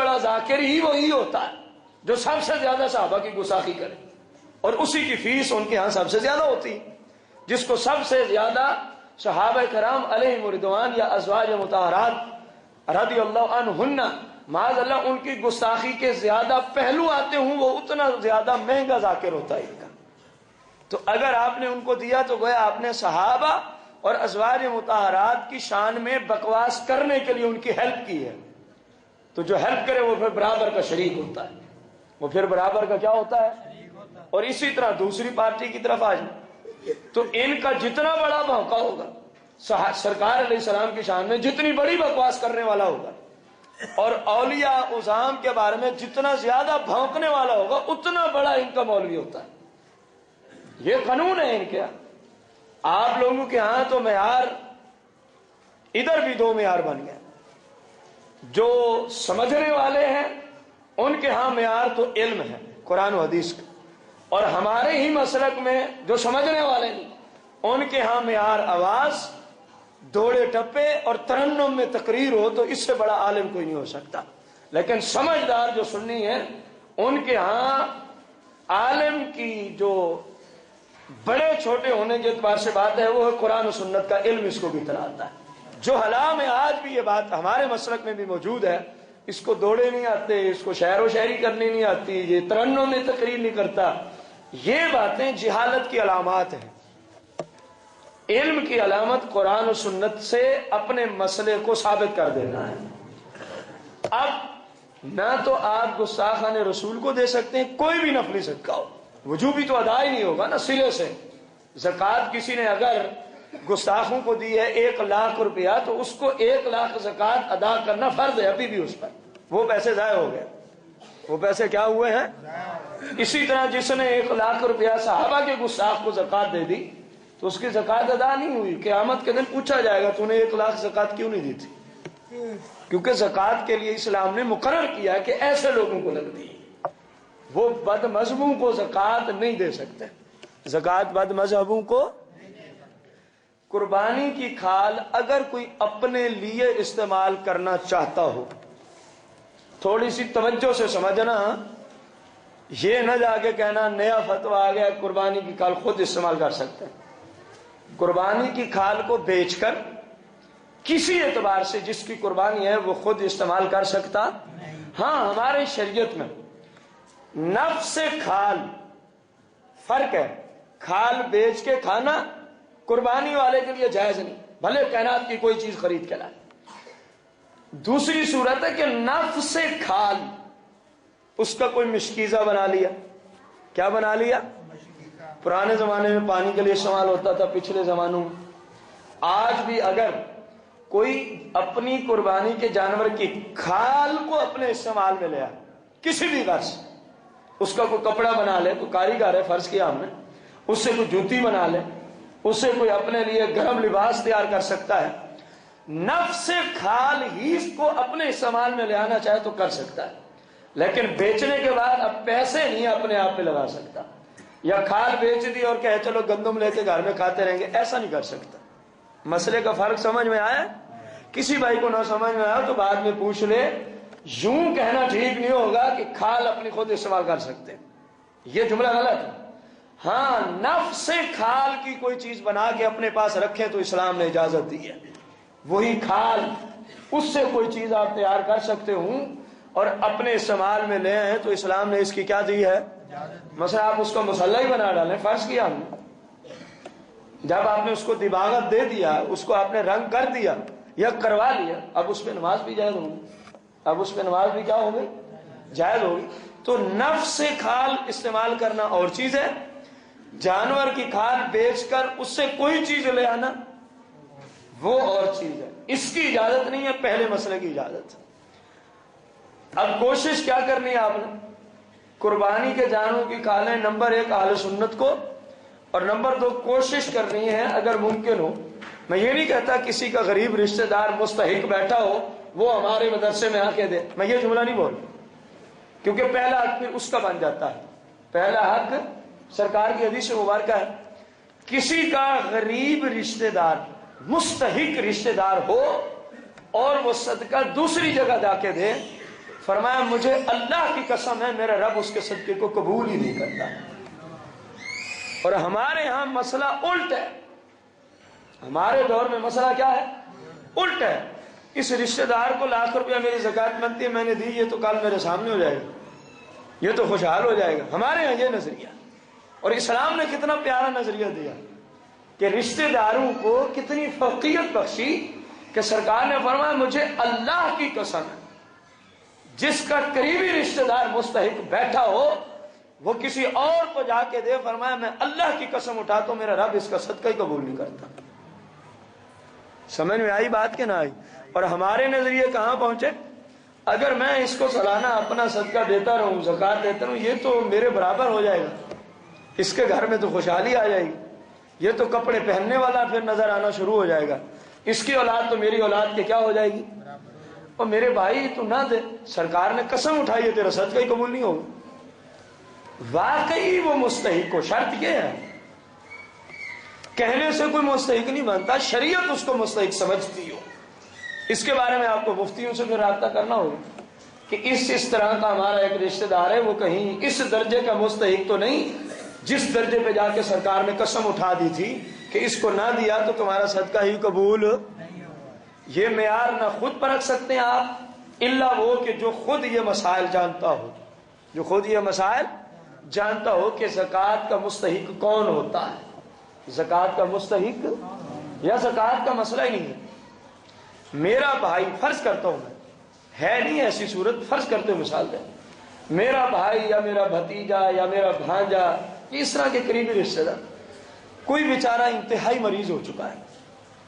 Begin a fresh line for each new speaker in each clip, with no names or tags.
بڑا ذاکر ہی وہی ہوتا ہے جو سب سے زیادہ صحابہ کی گستاخی کرے، اور اسی کی فیس ان کے ہاں سب سے زیادہ ہوتی ہے۔ جس کو سب سے زیادہ صحابہ کرام علیہم رضوان یا ازواج مطہرات رضی اللہ عنہن معاذ اللہ ان کی گستاخی کے زیادہ پہلو آتے ہوں، وہ اتنا زیادہ مہنگا ذاکر ہوتا ہے ان کا۔ تو اگر آپ نے ان کو دیا تو گویا آپ نے صحابہ اور ازواج مطہرات کی شان میں بکواس کرنے کے لیے ان کی ہیلپ کی ہے۔ تو جو ہیلپ کرے وہ پھر برابر کا شریک ہوتا ہے، وہ پھر برابر کا کیا ہوتا ہے۔ اور اسی طرح دوسری پارٹی کی طرف آ جائیں تو ان کا جتنا بڑا موقع ہوگا سرکار علیہ السلام کی شان میں جتنی بڑی بکواس کرنے والا ہوگا، اور اولیاء عظام کے بارے میں جتنا زیادہ بھونکنے والا ہوگا اتنا بڑا ان کا مولوی ہوتا ہے۔ یہ قانون ہے ان کے یہاں۔ آپ لوگوں کے ہاں تو معیار ادھر بھی دو معیار بن گئے، جو سمجھنے والے ہیں ان کے ہاں معیار تو علم ہے قرآن و حدیث کا، اور ہمارے ہی مسلک میں جو سمجھنے والے نہیں ان کے ہاں معیار آواز، دوڑے ٹپے اور ترنم میں تقریر ہو، تو اس سے بڑا عالم کوئی نہیں ہو سکتا۔ لیکن سمجھدار جو سنی ہے ان کے ہاں عالم کی جو بڑے چھوٹے ہونے کے اعتبار سے بات ہے وہ ہے قرآن و سنت کا علم، اس کو بھی تلاتا ہے۔ جو حلا میں آج بھی یہ بات ہمارے مسلک میں بھی موجود ہے، اس کو دوڑے نہیں آتے، اس کو شعر و شاعری کرنی نہیں آتی، یہ ترنم میں تقریر نہیں کرتا، یہ باتیں جہالت کی علامات ہیں۔ علم کی علامت قرآن و سنت سے اپنے مسئلے کو ثابت کر دینا ہے۔ اب نہ تو آپ گستاخان رسول کو دے سکتے ہیں، کوئی بھی نفلی صدقہ ہو، وجوبی تو ادا ہی نہیں ہوگا نا سرے سے۔ زکوٰۃ کسی نے اگر گستاخوں کو دی ہے 1,00,000 روپیہ تو اس کو 1,00,000 زکوٰۃ ادا کرنا فرض ہے ابھی بھی اس پر، وہ پیسے ضائع ہو گئے، وہ پیسے کیا ہوئے ہیں۔ اسی طرح جس نے 1,00,000 روپیہ صحابہ کے گستاخ کو زکوٰۃ دے دی تو اس کی زکوٰۃ ادا نہیں ہوئی، قیامت کے دن پوچھا جائے گا تو نے 1,00,000 زکوٰۃ کیوں نہیں دی تھی؟ کیونکہ زکوٰۃ کے لیے اسلام نے مقرر کیا کہ ایسے لوگوں کو لگتی ہے، وہ بد مذہبوں کو زکوٰۃ نہیں دے سکتے، زکوٰۃ بد مذہبوں کو۔ قربانی کی کھال اگر کوئی اپنے لیے استعمال کرنا چاہتا ہو، تھوڑی سی توجہ سے سمجھنا، یہ نہ جا کے کہنا نیا فتویٰ آ گیا قربانی کی کھال خود استعمال کر سکتے ہیں۔ قربانی کی کھال کو بیچ کر کسی اعتبار سے جس کی قربانی ہے وہ خود استعمال کر سکتا۔ ہاں ہمارے شریعت میں نفس سے کھال فرق ہے، کھال بیچ کے کھانا قربانی والے کے لیے جائز نہیں، بھلے کائنات کی کوئی چیز خرید کے لائے۔ دوسری صورت ہے کہ نفس سے کھال اس کا کوئی مشکیزہ بنا لیا۔ کیا بنا لیا؟ پرانے زمانے میں پانی کے لیے استعمال ہوتا تھا، پچھلے زمانوں میں۔ آج بھی اگر کوئی اپنی قربانی کے جانور کی کھال کو اپنے استعمال میں لیا کسی بھی غرض سے، اس کا کوئی کپڑا بنا لے، کوئی کاریگر ہے فرض کیا ہم نے، اس سے کوئی جوتی بنا لے، اس سے کوئی اپنے لیے گرم لباس تیار کر سکتا ہے، نفس سے کھال ہی اس کو اپنے استعمال میں لے آنا چاہے تو کر سکتا ہے، لیکن بیچنے کے بعد اب پیسے نہیں اپنے آپ پہ لگا سکتا، یا کھال بیچ دی اور کہے چلو گندم لے کے گھر میں کھاتے رہیں گے، ایسا نہیں کر سکتا۔ مسئلے کا فرق سمجھ میں آیا؟ کسی بھائی کو نہ سمجھ میں آیا تو بعد میں پوچھ لے، یوں کہنا ٹھیک نہیں ہوگا کہ کھال اپنی خود استعمال کر سکتے، یہ جملہ غلط ہے۔ ہاں نفس سے کھال کی کوئی چیز بنا کے اپنے پاس رکھیں تو اسلام نے اجازت دی ہے، وہی کھال اس سے کوئی چیز آپ تیار کر سکتے ہوں اور اپنے استعمال میں لے آئیں تو اسلام نے اس کی کیا دی ہے؟ مثلا آپ اس کو مسلح ہی بنا ڈالیں، فرض کیا ہم نے، جب آپ نے اس کو دباغت دے دیا، اس کو آپ نے رنگ کر دیا یا کروا لیا، اب اس پہ نماز بھی جائز ہوگی، اب اس پہ نماز بھی کیا ہوگی؟ جائز ہوگی۔ تو نفس سے کھال استعمال کرنا اور چیز ہے، جانور کی کھال بیچ کر اس سے کوئی چیز لے آنا وہ اور چیز ہے، اس کی اجازت نہیں ہے، پہلے مسئلے کی اجازت ہے۔ اب کوشش کیا کرنی ہے آپ نے؟ قربانی کے جانوروں کی کھالیں نمبر 1 اہل سنت کو، اور نمبر 2 کوشش کرنی ہے اگر ممکن ہو، میں یہ نہیں کہتا کسی کا غریب رشتہ دار مستحق بیٹھا ہو وہ ہمارے مدرسے میں آ کے دے، میں یہ جملہ نہیں بول، کیونکہ پہلا حق پھر اس کا بن جاتا ہے۔ پہلا حق سرکار کی حدیث مبارکہ ہے، کسی کا غریب رشتہ دار مستحق رشتہ دار ہو اور وہ صدقہ دوسری جگہ جا کے دے فرمایا مجھے اللہ کی قسم ہے میرا رب اس کے صدقے کو قبول ہی نہیں کرتا۔ اور ہمارے ہاں مسئلہ الٹ ہے، ہمارے دور میں مسئلہ کیا ہے؟ الٹ ہے۔ اس رشتہ دار کو ₹1,00,000 میری زکوٰۃ بنتی ہے، میں نے دی، یہ تو کل میرے سامنے ہو جائے گا، یہ تو خوشحال ہو جائے گا۔ ہمارے یہاں یہ نظریہ، اور اسلام نے کتنا پیارا نظریہ دیا کہ رشتہ داروں کو کتنی فوقیت بخشی کہ سرکار نے فرمایا مجھے اللہ کی قسم ہے جس کا قریبی رشتہ دار مستحق بیٹھا ہو وہ کسی اور کو جا کے دے، فرمایا میں اللہ کی قسم اٹھاتا ہوں میرا رب اس کا صدقہ ہی قبول نہیں کرتا۔ سمجھ میں آئی بات کہ نہ آئی؟ اور ہمارے نظریے کہاں پہنچے؟ اگر میں اس کو سالانہ اپنا صدقہ دیتا رہوں، زکوٰۃ دیتا رہوں، یہ تو میرے برابر ہو جائے گا، اس کے گھر میں تو خوشحالی آ جائے گی، یہ تو کپڑے پہننے والا پھر نظر آنا شروع ہو جائے گا، اس کی اولاد تو میری اولاد کے کیا ہو جائے گی؟ اور میرے بھائی تو نہ دے، سرکار نے قسم اٹھائی ہے تیرا صدقہ ہی قبول نہیں ہوگا۔ واقعی وہ مستحق کو، شرط یہ ہے کہنے سے کوئی مستحق نہیں بنتا، شریعت اس کو مستحق سمجھتی ہو۔ اس کے بارے میں آپ کو مفتیوں سے پھر رابطہ کرنا ہوگا کہ اس طرح کا ہمارا ایک رشتہ دار ہے، وہ کہیں اس درجے کا مستحق تو نہیں جس درجے پہ جا کے سرکار نے قسم اٹھا دی تھی کہ اس کو نہ دیا تو تمہارا صدقہ ہی قبول۔ یہ معیار نہ خود پرکھ سکتے ہیں آپ الا وہ کہ جو خود یہ مسائل جانتا ہو، جو خود یہ مسائل جانتا ہو کہ زکوٰۃ کا مستحق کون ہوتا ہے، زکوٰۃ کا مستحق یا زکوٰۃ کا مسئلہ ہی نہیں ہے۔ میرا بھائی، فرض کرتا ہوں میں، ہے نہیں ایسی صورت، فرض کرتے مثال دیں، میرا بھائی یا میرا بھتیجا یا میرا بھانجا، اس طرح کے قریبی رشتہ دار، کوئی بیچارہ انتہائی مریض ہو چکا ہے،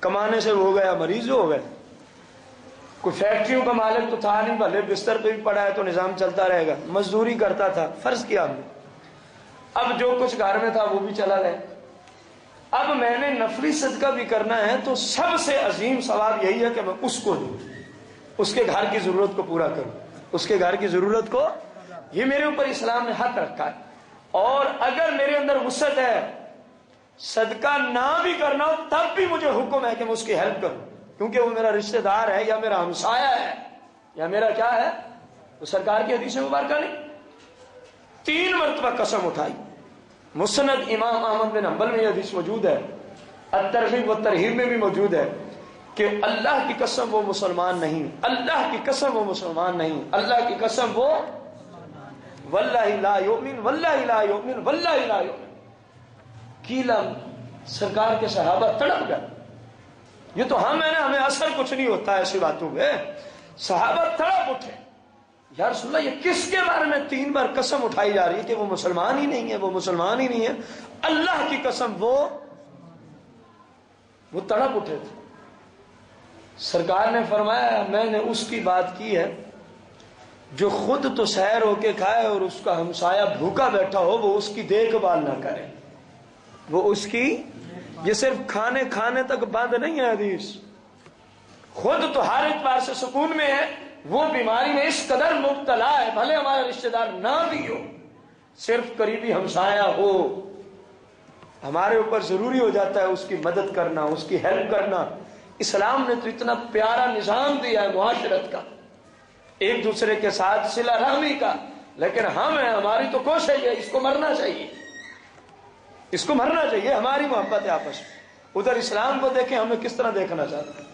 کمانے سے ہو گیا مریض ہو گئے، کوئی فیکٹریوں کا مالک تو تھا نہیں، بھلے بستر پہ بھی پڑا ہے تو نظام چلتا رہے گا، مزدوری کرتا تھا، فرض کیا ہم نے، اب جو کچھ گھر میں تھا وہ بھی چلا گیا، اب میں نے نفلی صدقہ بھی کرنا ہے تو سب سے عظیم ثواب یہی ہے کہ میں اس کو دوں، اس کے گھر کی ضرورت کو پورا کروں، اس کے گھر کی ضرورت کو، یہ میرے اوپر اسلام نے حق رکھا ہے۔ اور اگر میرے اندر وسعت ہے، صدقہ نہ بھی کرنا ہو تب بھی مجھے حکم ہے کہ میں اس کی ہیلپ کروں، کیونکہ وہ میرا رشتہ دار ہے یا میرا ہمسایہ ہے یا میرا کیا ہے، تو سرکار کی حدیث مبارکہ نے 3 مرتبہ قسم اٹھائی۔ مسند امام احمد بن حنبل میں یہ حدیث موجود ہے، الترغیب والترہیب میں بھی موجود ہے کہ اللہ کی قسم وہ مسلمان نہیں، اللہ کی قسم وہ مسلمان نہیں، اللہ کی قسم وہ واللہ لا یؤمن، واللہ لا یؤمن، واللہ لا یؤمن۔ کیلا سرکار کے صحابہ تڑپ گئے، یہ تو ہم ہے نا، ہمیں اثر کچھ نہیں ہوتا ایسی باتوں میں، صحابہ تڑپ اٹھے، یا رسول اللہ یہ کس کے بارے میں 3 بار قسم اٹھائی جا رہی ہے کہ وہ مسلمان ہی نہیں ہے، وہ مسلمان ہی نہیں ہے، اللہ کی قسم وہ تڑپ اٹھے تھے۔ سرکار نے فرمایا میں نے اس کی بات کی ہے جو خود تو سیر ہو کے کھائے اور اس کا ہمسایہ بھوکا بیٹھا ہو وہ اس کی دیکھ بھال نہ کرے، وہ اس کی، یہ صرف کھانے تک بند نہیں ہے حدیث، خود تو ہر اعتبار سے سکون میں ہے، وہ بیماری میں اس قدر مبتلا ہے، بھلے ہمارا رشتہ دار نہ بھی ہو، صرف قریبی ہمسایہ ہو، ہمارے اوپر ضروری ہو جاتا ہے اس کی مدد کرنا، اس کی ہیلپ کرنا۔ اسلام نے تو اتنا پیارا نظام دیا ہے معاشرت کا، ایک دوسرے کے ساتھ صلہ رحمی کا، لیکن ہم ہیں، ہماری تو کوشش ہے اس کو مرنا چاہیے، اس کو مرنا چاہیے، ہماری محبت ہے آپس میں۔ ادھر اسلام کو دیکھیں ہمیں کس طرح دیکھنا چاہتا ہے،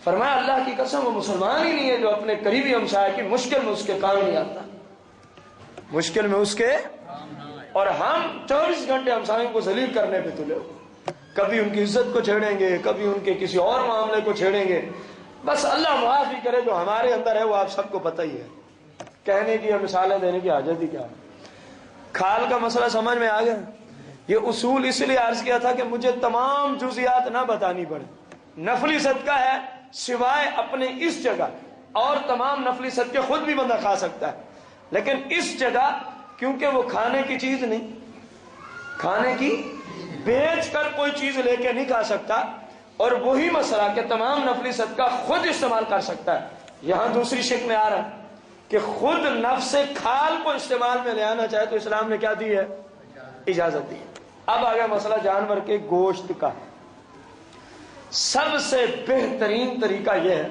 فرمایا اللہ کی قسم وہ مسلمان ہی نہیں ہے جو اپنے قریبی ہمسایہ کی مشکل میں اس کے کام نہیں آتا، مشکل میں اس کے، اور ہم 24 گھنٹے ہمسایوں کو ذلیل کرنے پہ تلے ہو، کبھی ان کی عزت کو چھیڑیں گے، کبھی ان کے کسی اور معاملے کو چھیڑیں گے، بس اللہ معافی کرے جو ہمارے اندر ہے وہ آپ سب کو پتہ ہی ہے، کہنے کی اور مثالیں دینے کی حاجت ہی کیا ہے۔ کھال کا مسئلہ سمجھ میں آ گیا؟ یہ اصول اس لیے عرض کیا تھا کہ مجھے تمام جزیات نہ بتانی پڑے، نفلی صدقہ ہے سوائے اپنے اس جگہ، اور تمام نفلی صدقے خود بھی بندہ کھا سکتا ہے، لیکن اس جگہ کیونکہ وہ کھانے کی چیز نہیں، کھانے کی بیچ کر کوئی چیز لے کے نہیں کھا سکتا، اور وہی مسئلہ کہ تمام نفلی صدقہ خود استعمال کر سکتا ہے، یہاں دوسری شک میں آ رہا ہے کہ خود نفس کھال کو استعمال میں لے آنا چاہے تو اسلام نے کیا دی ہے؟ اجازت دی ہے۔ اب آ گیا مسئلہ جانور کے گوشت کا۔ سب سے بہترین طریقہ یہ ہے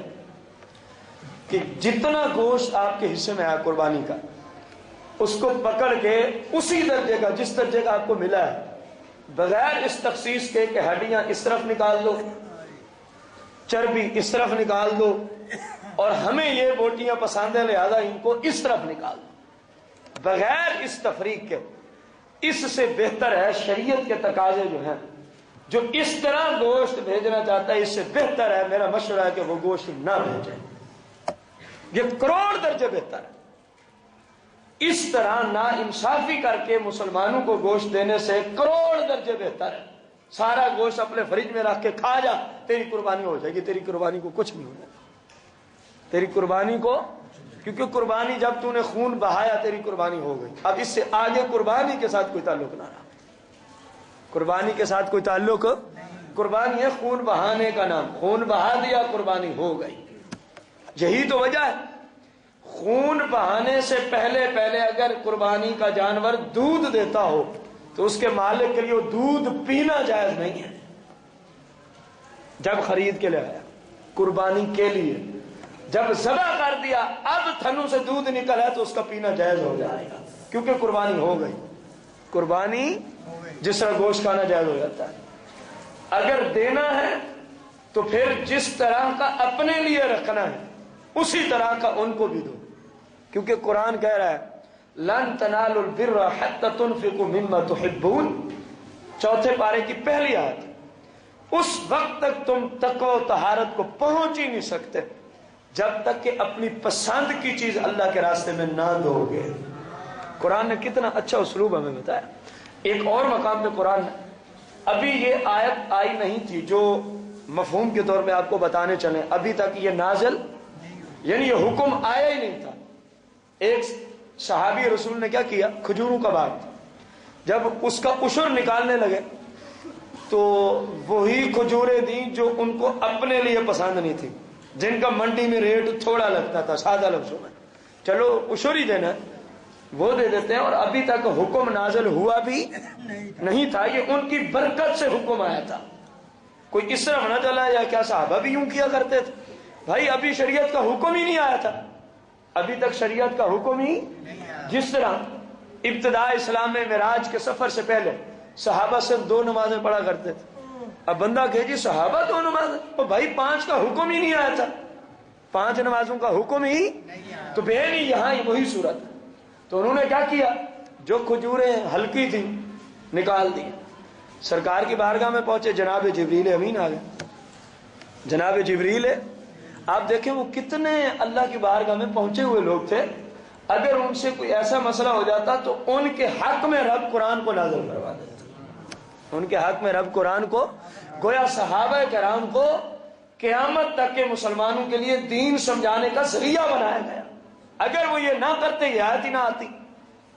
کہ جتنا گوشت آپ کے حصے میں آیا قربانی کا، اس کو پکڑ کے اسی درجے کا جس درجے کا آپ کو ملا ہے، بغیر اس تخصیص کے کہ ہڈیاں اس طرف نکال دو، چربی اس طرف نکال دو، اور ہمیں یہ بوٹیاں پسند ہیں لہذا ان کو اس طرف نکال دو، بغیر اس تفریق کے، اس سے بہتر ہے شریعت کے تقاضے جو ہیں، جو اس طرح گوشت بھیجنا چاہتا ہے اس سے بہتر ہے، میرا مشورہ ہے کہ وہ گوشت نہ بھیجے، یہ کروڑ درجے بہتر ہے۔ اس طرح نا انصافی کر کے مسلمانوں کو گوشت دینے سے کروڑ درجے بہتر ہے۔ سارا گوشت اپنے فریج میں رکھ کے کھا جا، تیری قربانی ہو جائے گی، تیری قربانی کو کچھ نہیں ہوگا، تیری قربانی کو، کیونکہ قربانی جب تو نے خون بہایا تیری قربانی ہو گئی۔ اب اس سے آگے قربانی کے ساتھ کوئی تعلق نہ رہا، قربانی کے ساتھ کوئی تعلق، قربانی ہے خون بہانے کا نام، خون بہا دیا قربانی ہو گئی۔ یہی تو وجہ ہے، خون بہانے سے پہلے اگر قربانی کا جانور دودھ دیتا ہو تو اس کے مالک کے لیے وہ دودھ پینا جائز نہیں ہے۔ جب خرید کے لے آیا قربانی کے لیے، جب ذبح کر دیا اب تھنوں سے دودھ نکل ہے تو اس کا پینا جائز ہو جائے گا، کیونکہ قربانی ہو گئی۔ قربانی جس طرح گوشت کھانا جائز ہو جاتا ہے، اگر دینا ہے تو پھر جس طرح کا اپنے لیے رکھنا ہے اسی طرح کا ان کو بھی دو، کیونکہ قرآن کہہ رہا ہے لن تنالوا البر حتى تنفقوا مما تحبون، چوتھے پارے کی پہلی آیت۔ اس وقت تک تم تقوی و طہارت کو پہنچ ہی نہیں سکتے جب تک کہ اپنی پسند کی چیز اللہ کے راستے میں نہ دو گے۔ قرآن نے کتنا اچھا اسلوب ہمیں بتایا۔ ایک اور مقام پہ قرآن نے، ابھی یہ آیت آئی نہیں تھی جو مفہوم کے طور پہ آپ کو بتانے چلیں، ابھی تک یہ نازل یعنی یہ حکم آیا ہی نہیں تھا۔ ایک صحابی رسول نے کیا کیا، کھجوروں کا باغ، جب اس کا عشر نکالنے لگے تو وہی کھجوریں دیں جو ان کو اپنے لیے پسند نہیں تھی، جن کا منڈی میں ریٹ تھوڑا لگتا تھا، سادہ لفظوں میں چلو عشر ہی دینا وہ دے دیتے ہیں، اور ابھی تک حکم نازل ہوا بھی نہیں تھا، یہ ان کی برکت سے حکم آیا تھا۔ کوئی اس طرح نہ چلا یا کیا صحابہ بھی یوں کیا کرتے تھے؟ بھائی ابھی شریعت کا حکم ہی نہیں آیا تھا، ابھی تک شریعت کا حکم ہی، جس طرح ابتداء اسلام میں معراج کے سفر سے پہلے صحابہ صرف 2 نمازیں پڑھا کرتے تھے، اب بندہ کہے جی صحابہ 2 نمازیں، تو بھائی 5 کا حکم ہی نہیں آیا تھا، 5 نمازوں کا حکم ہی تو بے نہیں، یہاں وہی صورت۔ تو انہوں نے کیا کیا، جو کھجوریں ہلکی تھیں نکال دی، سرکار کی بارگاہ میں پہنچے، جناب جبریل امین آ گئے۔ جناب جبریل آپ دیکھیں وہ کتنے اللہ کی بارگاہ میں پہنچے ہوئے لوگ تھے، اگر ان سے کوئی ایسا مسئلہ ہو جاتا تو ان کے حق میں رب قرآن کو نازل کروا دیتا، ان کے حق میں رب قرآن کو، گویا صحابہ کرام کو قیامت تک کے مسلمانوں کے لیے دین سمجھانے کا ذریعہ بنایا گیا۔ اگر وہ یہ نہ کرتے یہ آیت ہی نہ آتی،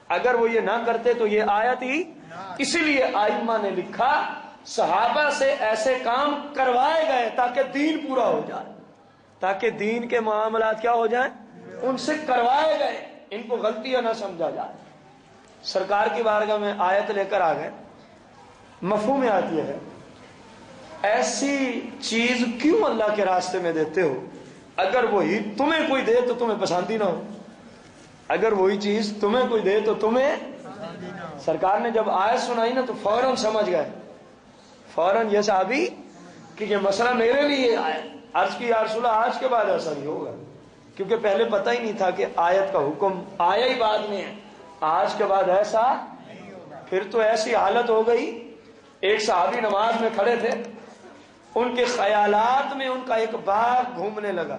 اگر وہ یہ نہ کرتے تو یہ آیت ہی، اسی لیے آئمہ نے لکھا صحابہ سے ایسے کام کروائے گئے تاکہ دین پورا ہو جائے، تاکہ دین کے معاملات کیا ہو جائیں، ان سے کروائے گئے، ان کو غلطیاں نہ سمجھا جائے۔ سرکار کی بارگاہ میں آیت لے کر آ گئے، مفہوم آیت یہ ہے، ایسی چیز کیوں اللہ کے راستے میں دیتے ہو اگر وہی تمہیں کوئی دے تو تمہیں پسند ہی نہ ہو، اگر وہی چیز تمہیں کوئی دے تو تمہیں، سرکار نے جب آیت سنائی نا تو فوراً سمجھ گئے، فوراً یہ صحابی کہ یہ مسئلہ میرے لیے آیا، عرض کی یا رسول اللہ آج کے بعد ایسا نہیں ہوگا، کیونکہ پہلے پتہ ہی نہیں تھا کہ آیت کا حکم آیا ہی بعد میں ہے، آج کے بعد ایسا، پھر تو ایسی حالت ہو گئی۔ ایک صحابی نماز میں کھڑے تھے، ان کے خیالات میں ان کا ایک باغ گھومنے لگا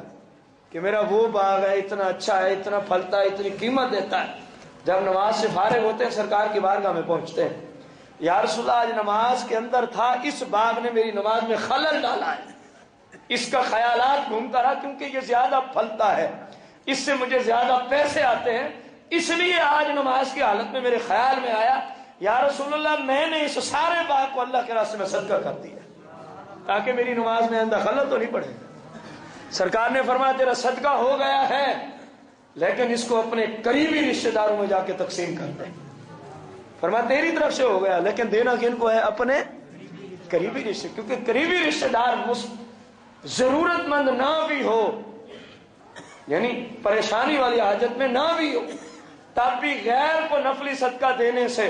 کہ میرا وہ باغ ہے، اتنا اچھا ہے، اتنا پھلتا ہے، اتنی قیمت دیتا ہے۔ جب نماز سے فارغ ہوتے ہیں سرکار کی بارگاہ میں پہنچتے ہیں، یا رسول اللہ آج نماز کے اندر تھا، اس باغ نے میری نماز میں خلل ڈالا ہے، اس کا خیالات گھومتا رہا کیونکہ یہ زیادہ پھلتا ہے، اس سے مجھے زیادہ پیسے آتے ہیں، اس لیے آج نماز کی حالت میں میرے خیال میں آیا یا رسول اللہ میں نے اس سارے باغ کو اللہ کے راستے میں صدقہ کر دیا تاکہ میری نماز میں اندر خلل تو نہیں پڑے۔ سرکار نے فرمایا تیرا صدقہ ہو گیا ہے، لیکن اس کو اپنے قریبی رشتہ داروں میں جا کے تقسیم کر دیں۔ فرمایا تیری طرف سے ہو گیا، لیکن دینا کن کو ہے؟ اپنے قریبی رشتے، کیونکہ قریبی رشتہ دار ضرورت مند نہ بھی ہو یعنی پریشانی والی حاجت میں نہ بھی ہو تب بھی غیر کو نفلی صدقہ دینے سے،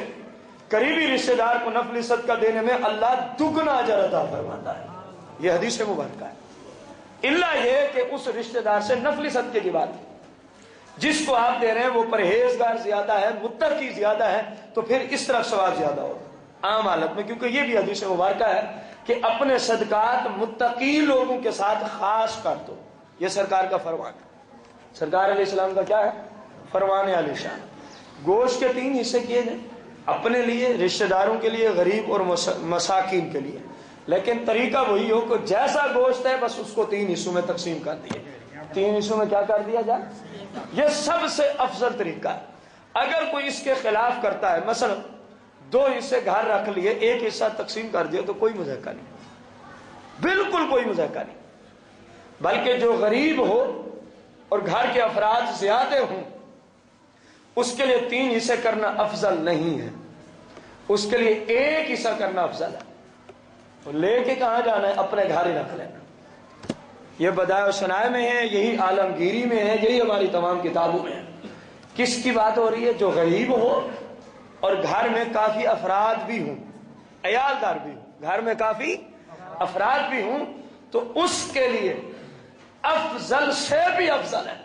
قریبی رشتہ دار کو نفلی صدقہ دینے میں اللہ دگنا اجر عطا فرماتا ہے۔ یہ حدیث مبارکہ ہے، الا یہ کہ اس رشتہ دار سے نفلی صدقے کی بات ہے، جس کو آپ دے رہے ہیں وہ پرہیزگار زیادہ ہے، متقی زیادہ ہے، تو پھر اس طرف ثواب زیادہ ہوگا عام حالت میں، کیونکہ یہ بھی حدیث مبارکہ ہے کہ اپنے صدقات متقی لوگوں کے ساتھ خاص کر دو۔ یہ سرکار کا فرمان ہے، سرکار علیہ السلام کا کیا ہے فرمان علی شان۔ گوشت کے 3 حصے کیے جائیں، اپنے لیے، رشتہ داروں کے لیے، غریب اور مساکین کے لیے، لیکن طریقہ وہی ہو کہ جیسا گوشت ہے بس اس کو 3 حصوں میں تقسیم کر دیے، 3 حصوں میں کیا کر دیا جائے، یہ سب سے افضل طریقہ ہے۔ اگر کوئی اس کے خلاف کرتا ہے، مثلا 2 حصے گھر رکھ لیے، 1 حصہ تقسیم کر دیا، تو کوئی مذاکرہ نہیں، بالکل کوئی مذاکرہ نہیں، بلکہ جو غریب ہو اور گھر کے افراد زیادہ ہوں اس کے لیے 3 حصے کرنا افضل نہیں ہے، اس کے لیے 1 حصہ کرنا افضل ہے۔ تو لے کے کہاں جانا ہے، اپنے گھر ہی رکھ لینا۔ یہ بدائع و صنائع میں ہے، یہی عالمگیری میں ہے، یہی ہماری تمام کتابوں میں ہے۔ کس کی بات ہو رہی ہے؟ جو غریب ہو اور گھر میں کافی افراد بھی ہوں، عیالدار بھی ہوں، گھر میں کافی افراد بھی ہوں، تو اس کے لیے افضل سے بھی افضل ہے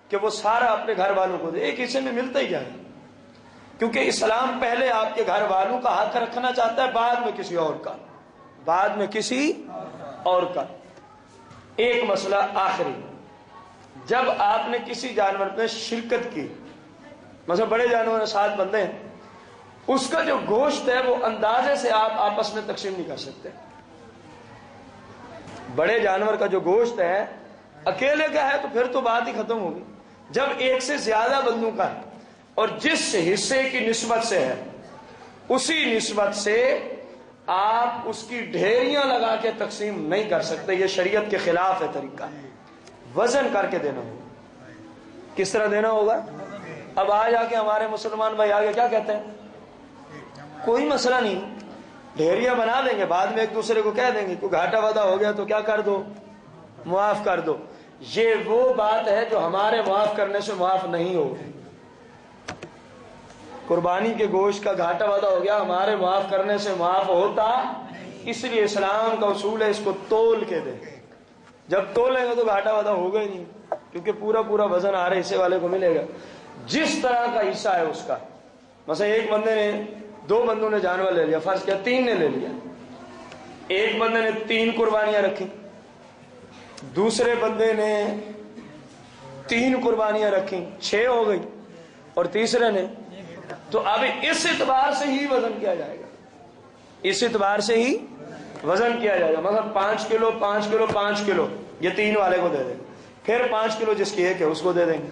کہ وہ سارا اپنے گھر والوں کو دے، 1 حصے میں ملتا ہی جائے، کیونکہ اسلام پہلے آپ کے گھر والوں کا حق رکھنا چاہتا ہے، بعد میں کسی اور کا، بعد میں کسی اور کا۔ ایک مسئلہ آخری، جب آپ نے کسی جانور پہ شرکت کی، مثلا بڑے جانور 7 بندے ہیں، اس کا جو گوشت ہے وہ اندازے سے آپ آپس میں تقسیم نہیں کر سکتے۔ بڑے جانور کا جو گوشت ہے اکیلے کا ہے تو پھر تو بات ہی ختم ہوگی۔ جب 1 سے زیادہ بندوں کا ہے اور جس حصے کی نسبت سے ہے اسی نسبت سے آپ اس کی ڈھیریاں لگا کے تقسیم نہیں کر سکتے، یہ شریعت کے خلاف ہے طریقہ۔ وزن کر کے دینا ہوگا۔ کس طرح دینا ہوگا؟ اب آج آ کے ہمارے مسلمان بھائی آگے کیا کہتے ہیں، کوئی مسئلہ نہیں، ڈھیریاں بنا دیں گے، بعد میں ایک دوسرے کو کہہ دیں گے کوئی گھاٹا وعدہ ہو گیا تو کیا کر دو، معاف کر دو۔ یہ وہ بات ہے جو ہمارے معاف کرنے سے معاف نہیں ہوگی۔ قربانی کے گوشت کا گھاٹا وعدہ ہو گیا، ہمارے معاف کرنے سے معاف ہوتا، اس لیے اسلام کا اصول ہے اس کو تول کے دیں، جب تولیں گے تو گھاٹا وعدہ ہوگا ہی نہیں، کیونکہ پورا پورا وزن آ رہے حصے والے کو ملے گا جس طرح کا حصہ ہے اس کا۔ مثلا ایک بندے نے 2 بندوں نے جانور لے لیا، فرض کیا 3 نے لے لیا، ایک بندے نے 3 قربانیاں رکھی، دوسرے بندے نے 3 قربانیاں رکھی، 6 ہو گئی، اور تیسرے نے، تو اب اس اعتبار سے ہی وزن کیا جائے گا، اس اعتبار سے ہی وزن کیا جائے گا۔ مطلب 5 کلو 5 کلو 5 کلو یہ 3 والے کو دے دیں گے، پھر 5 کلو جس کی 1 ہے اس کو دے دیں گے،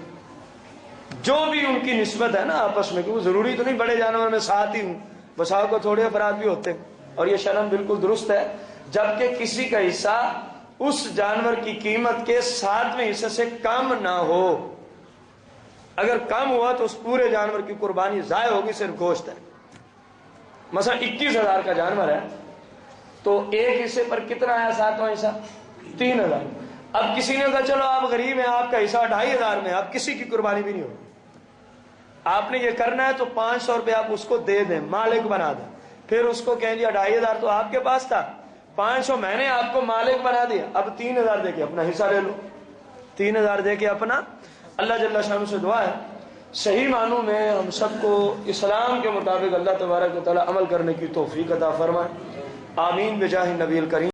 جو بھی ان کی نسبت ہے نا آپس میں، کیونکہ ضروری تو نہیں بڑے جانور میں 7 ہی ہوں، بساؤ کو تھوڑے افراد بھی ہوتے ہیں، اور یہ شرم بالکل درست ہے، جبکہ کسی کا حصہ اس جانور کی قیمت کے 7ویں حصے سے کم نہ ہو۔ اگر کم ہوا تو اس پورے جانور کی قربانی ضائع ہوگی، صرف گوشت ہے۔ مثلا 21,000 کا جانور ہے تو 1 حصے پر کتنا آیا 7واں حصہ، 3,000۔ اب کسی نے کہا چلو آپ غریب ہیں، آپ کا حصہ 2,500 میں، اب کسی کی قربانی بھی نہیں ہوگی، آپ نے یہ کرنا ہے تو 500 روپے آپ اس کو دے دیں، مالک بنا دیں، پھر اس کو کہیں دیا 2,500 تو آپ کے پاس تھا، 500 میں نے آپ کو مالک بنا دیا، اب 3,000 دے کے اپنا حصہ لے لو، 3,000 دے کے اپنا۔ اللہ جل شانہ سے دعا ہے صحیح معنوں میں ہم سب کو اسلام کے مطابق اللہ تبارک و تعالی عمل کرنے کی توفیق عطا فرمائے، آمین بجاہ النبی الکریم۔